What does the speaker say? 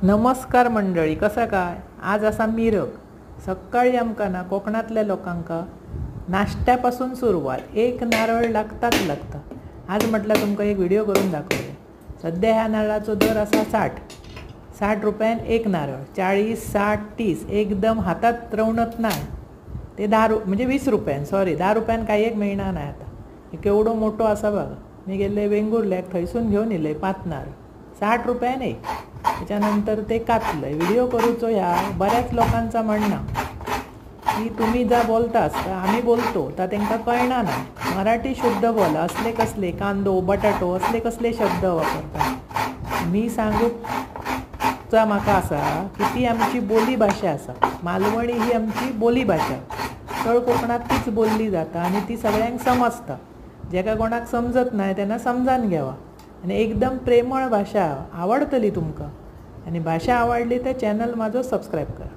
नमस्कार मंडळी, कसा काय आज असा मिरग सकाळी आमकां ना कोकणातल्या लोकांका नाश्त्यापासून सुरुवात एक नारळ लागताच लागता। आज म्हटलं तुमकां एक व्हिडिओ करून दाखवले। सध्या ह्या नारळाचो दर असा 60 रुपयान एक नारळ, 40, 60, 30 एकदम हातात रवणत नाही ते 10 म्हणजे 20 रुपयान, सॉरी 10 रुपयान काही एक मिळणार नाही। आता केवढो मोठो असा बघा, मी गेले वेंगुर्ल्याक थंयसून घेऊन येले 5 नारळ 60 रुपयान एक। त्याच्यानंतर ते कातलंय व्हिडिओ करूचो। ह्या बऱ्याच लोकांचा म्हणणं की तुम्ही जा बोलतास तर आम्ही बोलतो तर त्यांना कळना नाही, मराठी शुद्ध बोला, असले कसले कांदो बटाटो असले कसले शब्द वापरतात। मी सांगूचा म्हाका असा की ती आमची बोली भाषा असा, मालवणी ही आमची बोली भाषा, तळ कोकणात तीच बोलली जाता आणि ती सगळ्यांक समजता। जेका कोणाक समजत नाही त्यांना समजान घ्यावा आणि एकदम प्रेमळ भाषा आवडतली तुमका। आणि भाषा आवडली तर चॅनल माझं सबस्क्राईब करा।